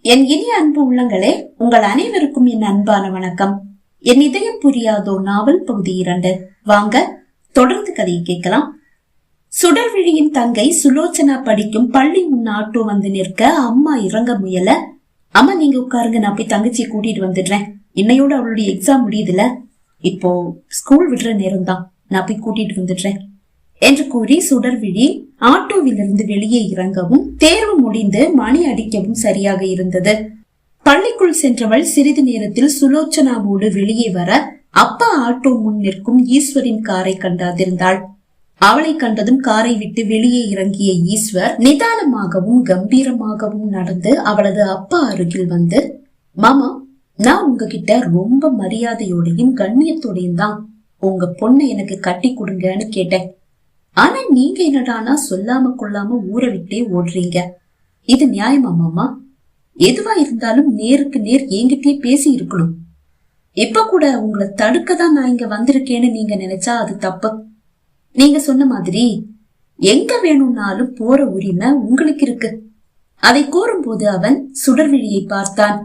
என் இனிய அன்பு உள்ளங்களே, உங்கள் அனைவருக்கும் என் அன்பான வணக்கம். என் இதயம் புரியாதோ நாவல் பகுதி 2. வாங்க தொடர்ந்து கதையை கேட்கலாம். சுடர்விழியின் தங்கை சுலோச்சனா படிக்கும் பள்ளி முன் ஆட்டோ வந்து நிற்க அம்மா இறங்க முயல, அம்மா நீங்க உட்காருங்க, நான் போய் தங்கச்சியை கூட்டிட்டு வந்துடுறேன், இன்னையோட அவளுடைய எக்ஸாம் முடியுதுல, இப்போ ஸ்கூல் விடுற நேரம் தான், நான் போய் கூட்டிட்டு வந்துடுறேன் என்று கூறி சுடர்விழி ஆட்டோவிலிருந்து வெளியே இறங்கவும் தேர்வு முடிந்து மணி அடிக்கவும் சரியாக இருந்தது. பள்ளிக்குள் சென்றவள் சிறிது நேரத்தில் சுலோச்சனாவோடு வெளியே வர அப்பா ஆட்டோ முன் நிற்கும் ஈஸ்வரின் காரை கண்டாதிருந்தாள். அவளை கண்டதும் காரை விட்டு வெளியே இறங்கிய ஈஸ்வர் நிதானமாகவும் கம்பீரமாகவும் நடந்து அவளது அப்பா அருகில் வந்து, மாமா, நான் உங்ககிட்ட ரொம்ப மரியாதையோடையும் கண்ணியத்தோடையும் தான் உங்க பொண்ணை எனக்கு கட்டி கொடுங்கன்னு கேட்டேன். ஆனா நீங்க என்னடானா சொல்லாம கொள்ளாம ஊரை விட்டே ஓடுறீங்க. இது நியாயமா மாமா? எதுவா இருந்தாலும் நேருக்கு நேர் என்கிட்டயே பேசி இருக்கணும். இப்ப கூட உங்களை தடுக்கதான் நான் இங்க வந்திருக்கேன்னு நீங்க நினைச்சா அது தப்பு. நீங்க சொன்ன மாதிரி எங்க வேணும்னாலும் போற உரிமை உங்களுக்கு இருக்கு. அதை கூறும்போது அவன் சுடர்விழியை பார்த்தான்.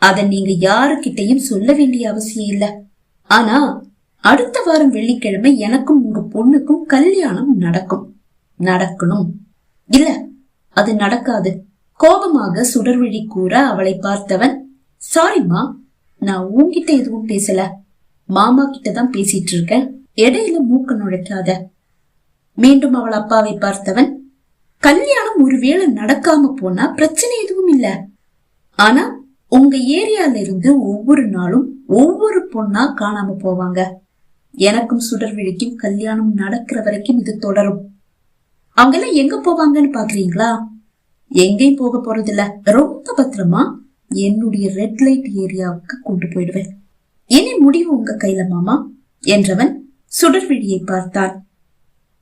அதை நீங்க யாருக்கிட்டையும் சொல்ல வேண்டிய அவசியம் இல்ல. ஆனா அடுத்த வாரம் வெள்ளிக்கிழமை எனக்கும் உங்க பொண்ணுக்கும் கல்யாணம் நடக்கணும். இல்ல, அது நடக்காது. கோபமாக சுடர்விழி கூற அவளை பார்த்தவன், சாரிம்மா, நான் உன்கிட்ட எதுவும் பேசல, மாமா கிட்டதான் பேசிட்டு இருக்கேன், இடையில மூக்க நுழைக்காத. மீண்டும் அவள் அப்பாவை பார்த்தவன், கல்யாணம் ஒருவேளை நடக்காம போனா பிரச்சனை எதுவும் இல்ல. ஆனா உங்க ஏரியால இருந்து ஒவ்வொரு நாளும் ஒவ்வொரு பொண்ணா காணாம போவாங்க. எனக்கும் சுடர்விழிக்கும் கல்யாணம் நடக்கிற வரைக்கும் இது தொடரும். அவங்க எல்லாம் எங்க போவாங்கன்னு பாக்குறீங்களா? எங்கேயும் போக போறது இல்ல. ரொம்ப பத்திரமா என்னுடைய ரெட் லைட் ஏரியாவுக்கு கொண்டு போயிடுவேன். இனி முடிவு உங்க கையில மாமா என்றவன் சுடர்விழியை பார்த்தான்.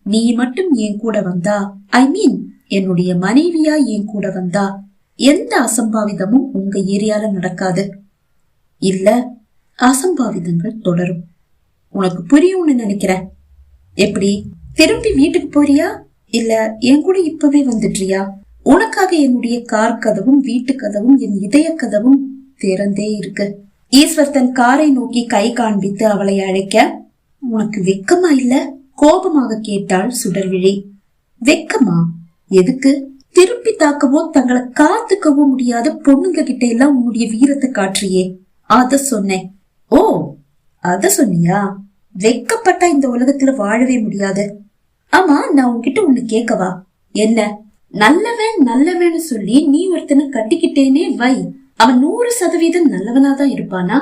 நீ மட்டும் என் கூட வந்தா, ஐ மீன் என்னுடைய மனைவியா என் கூட வந்தா எந்த அசம்பாவிதமும் உங்க ஏரியால நடக்காது. இல்ல, அசம்பாவிதங்கள் தொடரும். உனக்கு புரியும்னு நினைக்கிறேன். எப்படி, திரும்பி வீட்டுக்கு போறியா இல்ல என் கூட இப்பவே வந்துடுறியா? உனக்காக என்னுடைய கார் கதவும் வீட்டு கதவும் என் இதய கதவும் திறந்தே இருக்கு. ஈஸ்வர் தன் காரை நோக்கி கை காண்பித்து அவளை அழைக்க, உனக்கு வெக்கமா இல்ல? கோபமாக கேட்டாள் சுடர்விழி. வெக்கமா? எதுக்கு? திருப்பி தாக்கவோ தங்களை காத்துக்கவோ முடியாத பொண்ணுங்க கிட்ட எல்லாம் உன்னுடைய வீரத்தை காற்றியே, அத சொன்னேன். ஓ, அத சொன்னியா? வெக்கப்பட்டா இந்த உலகத்துல வாழவே முடியாது. ஆமா, நான் உன்கிட்ட ஒண்ணு கேட்கவா? என்ன? நல்லவன்னு சொல்லி நீ ஒருத்தனை கட்டிக்கிட்டேனே வை, அவன் 100% நல்லவனாதான் இருப்பானா?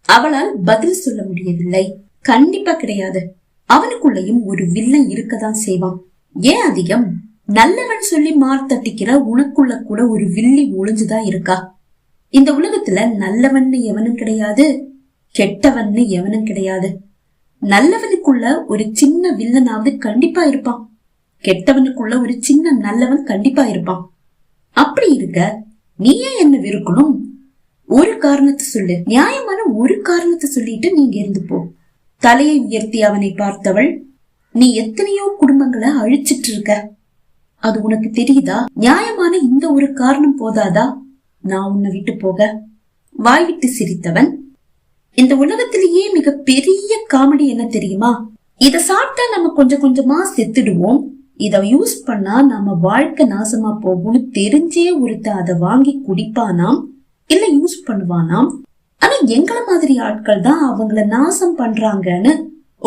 அவளால் பதில் சொல்ல முடியவில்லை. கண்டிப்பா கிடையாது. அவனுக்குள்ளயும் ஒரு வில்லன் இருக்கதான் செய்வான். ஏன் அதிகம்? நல்லவன் சொல்லி மார்த்தட்டிக்கிற உனக்குள்ள கூட ஒரு வில்லி ஒளிஞ்சுதான் இருக்கா. இந்த உலகத்துல நல்லவன்னு எவனும் கிடையாது, கெட்டவன்னு எவனும் கிடையாது. நல்லவனுக்குள்ள ஒரு சின்ன வில்லனாவது கண்டிப்பா இருப்பான், கெட்டவனுக்குள்ள ஒரு சின்ன நல்லவன் கண்டிப்பா இருப்பான். அப்படி இருக்க நீ ஏன் என்ன வெறுக்கணும்? ஒரு காரணத்தை சொல்லு, நியாயமான ஒரு காரணத்தை சொல்லிட்டு நீங்க இருந்து போ. தலையை உயர்த்தி அவனை பார்த்தவள், நீ எத்தனையோ குடும்பங்களை அழிச்சிட்டு இருக்க, அது உனக்கு தெரியுதா? நியாயமான இந்த ஒரு காரணம் போதாதா நான் உன்னை விட்டு போக? வாய்விட்டு சிரித்தவன், இந்த உலகத்திலேயே மிக பெரிய காமெடி என்ன தெரியுமா? இத சாப்பிட்டா நம்ம கொஞ்சம் கொஞ்சமா செத்துடுவோம், இத யூஸ் பண்ணா நம்ம வாழ்க்கை நாசமா போகும்னு தெரிஞ்சே ஒருத்த அதை வாங்கி குடிப்பானாம், இல்ல யூஸ் பண்ணுவானாம். ஆனா எங்களை மாதிரி ஆட்கள் தான் அவங்கள நாசம் பண்றாங்கன்னு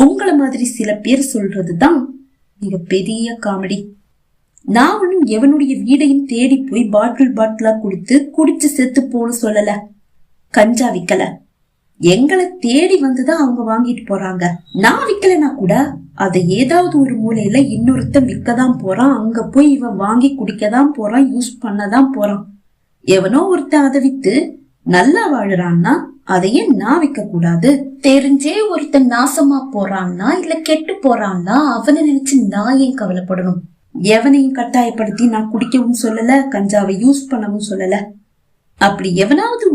உங்களை மாதிரி சில பேர் சொல்றதுதான் மிக பெரிய காமெடி. நான் ஒன்னும் எவனுடைய வீடையும் தேடி போய் பாட்டிலா குடித்து குடிச்சு செத்து போன்னு சொல்லல, கஞ்சா விக்கல. எங்களை தேடி வந்துதான் அவங்க வாங்கிட்டு போறாங்க. நான் விக்கலனா கூட அதை ஏதாவது ஒரு மூலையில இன்னொருத்தன் விற்கதான் போறான், அங்க போய் இவன் வாங்கி குடிக்கதான் போறான், யூஸ் பண்ணதான் போறான். எவனோ ஒருத்தன் அதை வித்து நல்லா வாழறான்னா அதையே நான் விற்க கூடாது? தெரிஞ்சே ஒருத்தன் நாசமா போறான்னா இல்ல கெட்டு போறான்னா அவனை நினைச்சு நான் ஏன் கவலைப்படணும்? எவனையும் கட்டாயப்படுத்தி நான் குடிக்கவும் சொல்லல, கஞ்சாவை யூஸ் பண்ணவும் சொல்லல. அப்படி எவனாவது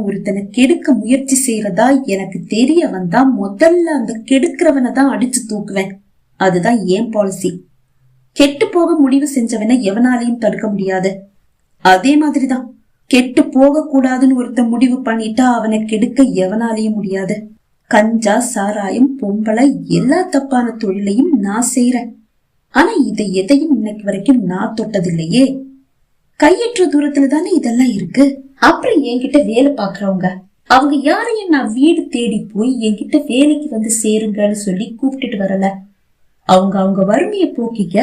ஒருத்தனை கெடுக்க முயற்சி செய்யறதா எனக்கு தெரிய வந்தா முதல்ல அந்த கெடுக்கிறவனை தான் அடிச்சு தூக்குவேன். அதுதான் ஏன் பாலிசி. கெட்டு போக முடிவு செஞ்சவனை எவனாலையும் தடுக்க முடியாது. அதே மாதிரிதான் கெட்டு போக கூடாதுன்னு ஒருத்த முடிவு பண்ணிட்டா அவனை கெடுக்க எவனாலையும் முடியாது. கஞ்சா, சாராயம், பொம்பளை எல்லா தப்பான தொழிலையும் நான் செய்யறேன். ஆனா இதை எதையும் இன்னைக்கு வரைக்கும் நான் தொட்டதில்லையே. கையற்ற தூரத்துல தானே இதெல்லாம் இருக்கு. அப்புறம் என்கிட்ட வேலை பாக்குறவங்க அவங்க யாரையும் நான் வீடு தேடி போய் என்கிட்ட வேலைக்கு வந்து சேருங்கன்னு சொல்லி கூப்பிட்டுட்டு வரல. அவங்க அவங்க வறுமையை போக்கிக்க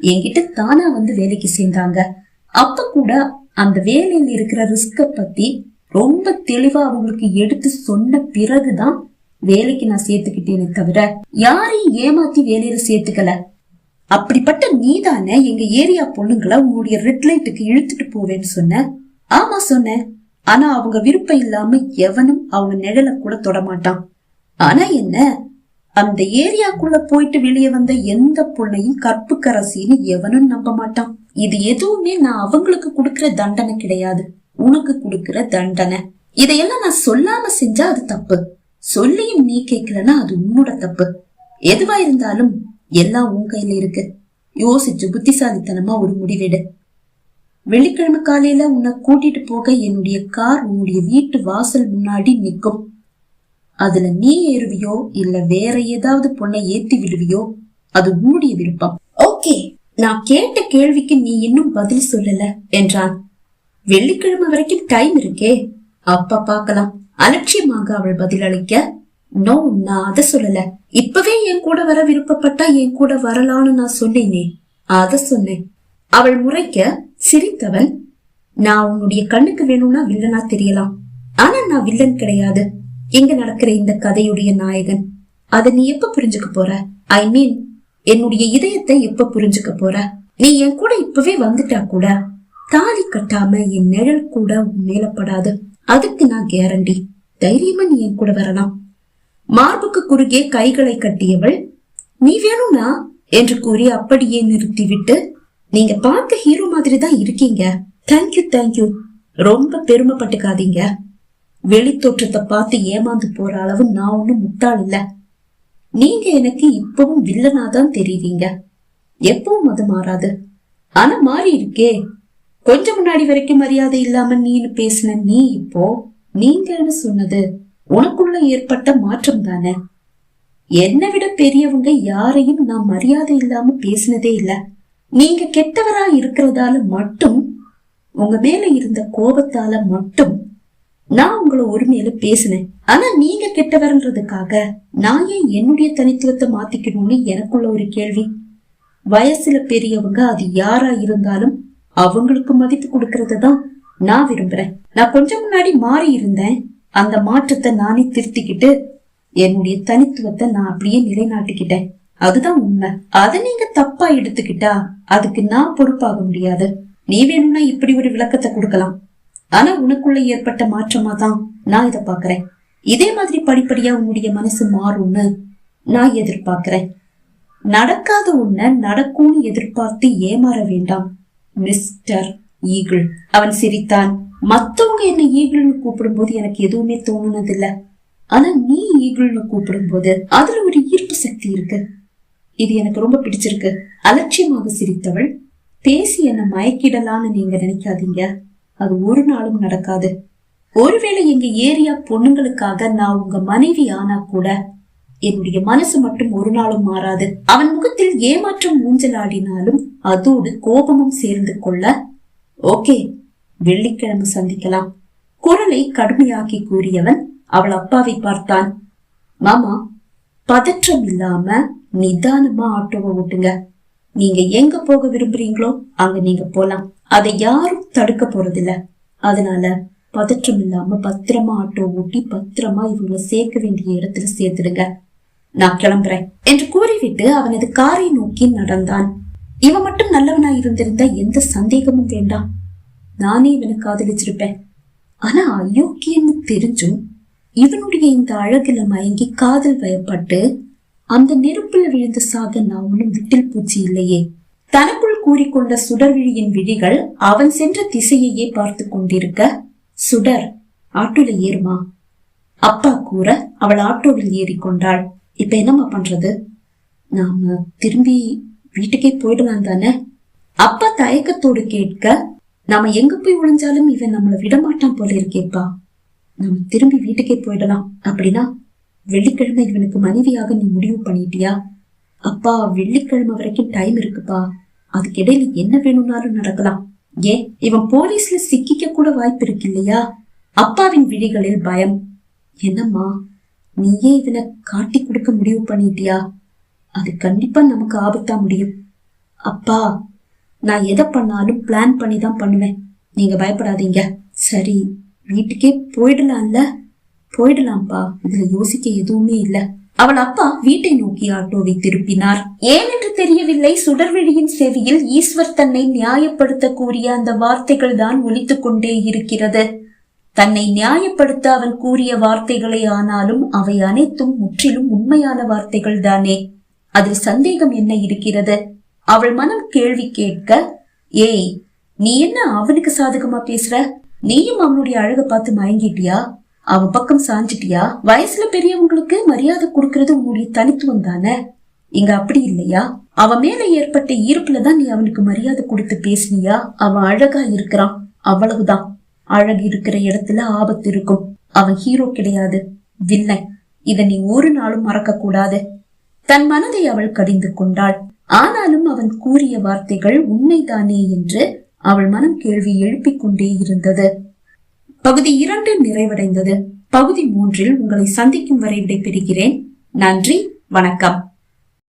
என்கிட்ட தானா வந்து வேலைக்கு சேர்ந்தாங்க. அப்ப கூட அந்த வேலையில இருக்கிற ரிஸ்க பத்தி ரொம்ப தெளிவா அவங்களுக்கு எடுத்து சொன்ன பிறகுதான் வேலைக்கு நான் சேர்த்துக்கிட்டேனே தவிர யாரையும் ஏமாத்தி வேலையில சேர்த்துக்கல. அப்படிப்பட்ட நீதானே எங்க ஏரியா பொண்ணுங்களை உன்னுடைய ரெட் லைட்டுக்கு இழுத்துட்டு போவேன்னு சொன்ன. ஆமா சொன்னேன். ஆனா அவங்க விருப்பம் இல்லாம எவனும் அவங்க நிழல கூட தொடமாட்டான். ஆனா என்ன, அந்த ஏரியாக்குள்ள போயிட்டு வெளியே வந்த எந்த பொண்ணையும் கற்புக்கரசின்னு எவனும் நம்ப மாட்டான். இது எதுவுமே நான் அவங்களுக்கு கொடுக்கற தண்டனை கிடையாது, உனக்கு கொடுக்கற தண்டனை. இதையெல்லாம் நான் சொல்லாம செஞ்சா அது தப்பு, சொல்லியும் நீ கேட்கலன்னா அது உன்னோட தப்பு. எதுவா இருந்தாலும் எல்லாம் உன் கையில இருக்கு. யோசிச்சு புத்திசாலித்தனமா ஒரு முடிவெடு. வெள்ளிக்கிழமை காலையில உன்னை கூட்டிட்டு போக என்னுடைய கார் உன்னுடைய வீட்டு வாசல் முன்னாடி நிற்கும். அதுல நீ ஏறுவியோ இல்ல வேற ஏதாவது பொண்ணை ஏத்தி விடுவியோ அது உன்னுடைய விருப்பம். ஓகே, நான் கேட்ட கேள்விக்கு நீ இன்னும் பதில் சொல்லல என்றான். வெள்ளிக்கிழமை வரைக்கும் டைம் இருக்கே, அப்ப பாக்கலாம். அலட்சியமாக அவள் பதில் அளிக்க, நோ, நான் அத சொல்லல. இப்பவே என் கூட வர விருப்பப்பட்டா என் கூட வரலான்னு நான் சொன்னேனே, அத சொன்னேன். அவள் முறைக்க சிரித்தவன், நான் உன்னுடைய கண்ணுக்கு வேணும்னா வில்லனா தெரியலாம், ஆனா நான் வில்லன் கிடையாது. இங்க நடக்கிற இந்த கதையுடைய நாயகன். அத நீ எப்ப புரிஞ்சுக்க போற? ஐ மீன், என்னுடைய இதயத்தை எப்ப புரிஞ்சுக்க போற? நீ என் கூட இப்பவே வந்துட்டா கூட தாலி கட்டாம என் நிழல் கூட உன் மேலப்படாது. அதுக்கு நான் கேரண்டி. தைரியமா நீ என் கூட வரலாம். மார்புக்கு குறுகே கைகளை கட்டியவள், நீ வேணும்னா என்று கூறி அப்படியே நிறுத்திவிட்டு, நீங்க பார்க்க ஹீரோ மாதிரி தான் இருக்கீங்க. Thank you thank you. ரொம்ப பெருமைப்பட்டுக்காதீங்க. வெளி தோற்றத்தை பார்த்து ஏமாந்து போற அளவு நான் ஒண்ணும் முட்டாள் இல்ல. நீங்க எனக்கு இப்பவும் வில்லனாதான் தெரியுவீங்க. எப்பவும் அது மாறாது. ஆனா மாறி இருக்கே. கொஞ்சம் முன்னாடி வரைக்கும் மரியாதை இல்லாம நீன்னு பேசின நீ இப்போ நீங்கன்னு சொன்னது உனக்குள்ள ஏற்பட்ட மாற்றம் தானே. என்னை விட பெரியவங்க யாரையும் நான் மரியாதை இல்லாம பேசினதே இல்ல. நீங்க கெட்டவரா இருக்கிறதால மட்டும், உங்க மேல இருந்த கோபத்தால மட்டும் நான் உங்களை உரிமையில பேசினேன். ஆனா நீங்க கெட்டவர்ன்றதுக்காக நான் ஏன் என்னுடைய தனித்துவத்தை மாத்திக்கணும்னு எனக்குள்ள ஒரு கேள்வி. வயசுல பெரியவங்க அது யாரா இருந்தாலும் அவங்களுக்கு மதிப்பு கொடுக்கறதான் நான் விரும்புறேன். நான் கொஞ்சம் முன்னாடி மாறி இருந்தேன். அந்த மாற்றத்தை நானே திருத்திக்கிட்டு என்னுடைய தனித்துவத்தை நான் அப்படியே நிலைநாட்டிக்கிட்டேன். அதுதான் உண்மை. அதை நீங்க தப்பா எடுத்துக்கிட்டா அதுக்கு நான் பொறுப்பாக முடியாது. நீ வேணும்னா இப்படி ஒரு விளக்கத்தை கொடுக்கலாம். ஆனா உனக்குள்ள ஏற்பட்ட மாற்றமா தான் நான் இத பாக்குறேன். இதே மாதிரி படிப்படியா உன்னுடைய மனசு மாறும்னு நான் எதிர்பார்க்கிறேன். நடக்காத உன்ன நடக்கும்னு எதிர்பார்த்து ஏமாற வேண்டாம் மிஸ்டர் ஈகிள். அவன் சிரித்தான். மத்தவங்க என்ன ஈகிள்னு கூப்பிடும் போது எனக்கு எதுவுமே தோணுனதில்ல. ஆனா நீ ஈகிள்னு கூப்பிடும் போது அதுல ஒரு ஈர்ப்பு சக்தி இருக்கு. இது எனக்கு ரொம்ப பிடிச்சிருக்கு. அலட்சியமாக சிரித்தவள், பேசி என்ன மயக்கிடலான்னு நீங்க நினைக்காதீங்க. அது ஒரு நாளும் நடக்காது. ஒருவேளை எங்க ஏரியா பொண்ணுங்களுக்காக நான் உங்க மனைவி ஆனா கூட என்னுடைய மனசு மட்டும் ஒரு நாளும் மாறாது. அவன் முகத்தில் ஏமாற்றம் ஊஞ்சலாடினாலும் அதோடு கோபமும் சேர்ந்து கொள்ள, ஓகே, வெள்ளிக்கிழமை சந்திக்கலாம். குரலை கடுமையாக்கி கூறியவன் அவள் அப்பாவை பார்த்தான். மாமா, பதற்றம் இல்லாம நிதானமா ஆட்டோவை ஓட்டுங்க. நீங்க எங்க போக விரும்புறீங்களோ அங்க நீங்க போலாம். அதை யாரும் தடுக்க போறதில்ல. அதனால பதற்றம் இல்லாம பத்திரமா ஆட்டோ ஓட்டி பத்திரமா இவங்களை சேர்க்க வேண்டிய இடத்துல சேர்த்துடுங்க. நான் கிளம்புறேன் என்று கூறிவிட்டு அவனது காரை நோக்கி நடந்தான். இவன் மட்டும் நல்லவனா இருந்திருந்தா எந்த சந்தேகமும் வேண்டாம். நானே இவனை காதலிச்சிருப்பேன். ஆனா அயோக்கியன்னு தெரிஞ்சும் இவனுடைய இந்த அழகுல மயங்கி காதல் வயப்பட்டு அந்த நெருப்புல விழுந்து சாக நான் ஒன்னும் விட்டில் பூச்சி இல்லையே. தனக்குள் கூறிக்கொண்ட சுடர்விழியின் விழிகள் அவன் சென்ற திசையையே பார்த்து கொண்டிருக்க, சுடர், ஆட்டோல ஏறுமா அப்பா கூற அவள் ஆட்டோவில் ஏறிக்கொண்டாள். இப்ப என்னம்மா பண்றது? நாம திரும்பி வீட்டுக்கே போயிடலாம் தானே? அப்பா தயக்கத்தோடு கேட்க, நாம எங்க போய் ஒளிஞ்சாலும் இவன் நம்மள விடமாட்டான் போல இருக்கேப்பா. நாம திரும்பி வீட்டுக்கே போயிடலாம். அப்படின்னா வெள்ளிக்கிழமை இவனுக்கு மனைவியாக நீ முடிவு பண்ணிட்டியா? அப்பா, வெள்ளிக்கிழமை வரைக்கும் டைம் இருக்குப்பா. அதுக்கிடையில என்ன வேணும்னாலும் நடக்கலாம். ஏன், இவன் போலீஸ்ல சிக்கிக்க கூட வாய்ப்பு இருக்கு இல்லையா? அப்பாவின் விழிகளில் பயம். என்னம்மா, நீயே இவனை காட்டி கொடுக்க முடிவு பண்ணிட்டியா? அது கண்டிப்பா நமக்கு ஆபத்தா முடியும். அப்பா, நான் எதை பண்ணாலும் பிளான் பண்ணி தான் பண்ணுவேன். நீங்க பயப்படாதீங்க. சரி, வீட்டுக்கே போயிடலாம்ல? போயிடலாம்ப்பா, இதுல யோசிக்க எதுவுமே இல்ல. அவள் அப்பா வீட்டை நோக்கி ஆட்டோவை திருப்பினார். ஏனென்று தெரியவில்லை, சுடர்விழியின் செவியில் ஈஸ்வர் தன்னை நியாயப்படுத்த கூறிய அந்த வார்த்தைகள் தான் ஒலித்துக் கொண்டே இருக்கிறது. தன்னை நியாயப்படுத்த அவன் கூறிய வார்த்தைகளே ஆனாலும் அவை அனைத்தும் முற்றிலும் உண்மையான வார்த்தைகள் தானே. அதில் சந்தேகம் என்ன இருக்கிறது? அவள் மனம் கேள்வி கேட்க, ஏய், நீ என்ன அவனுக்கு சாதகமா பேசுற? நீயும் அவனுடைய அழக பார்த்து மயங்கிட்டியா? அவன் பக்கம் சாஞ்சிட்டியா? வயசுல பெரியவங்களுக்கு மரியாதை கொடுக்கறது உன்னுடைய தனித்துவம் தானே. இங்க அப்படி இல்லையா? அவன் மேல ஏற்பட்ட ஈர்ப்புலதான் நீ அவனுக்கு மரியாதை கொடுத்து பேசினியா? அவன் அழகா இருக்கிறான், அவ்வளவுதான். அழகு இருக்கிற இடத்துல ஆபத்து இருக்கும். அவன் ஹீரோ கிடையாது, வில்லன். இத நீ ஒரு நாளும் மறக்க கூடாது. தன் மனதை அவள் கடிந்து கொண்டாள். ஆனாலும் அவன் கூறிய வார்த்தைகள் உண்மைதானே என்று அவள் மனம் கேள்வி எழுப்பிக் கொண்டே இருந்தது. பகுதி 2 நிறைவடைந்தது. பகுதி 3 உங்களை சந்திக்கும் வரை விடைபெறுகிறேன். நன்றி, வணக்கம்.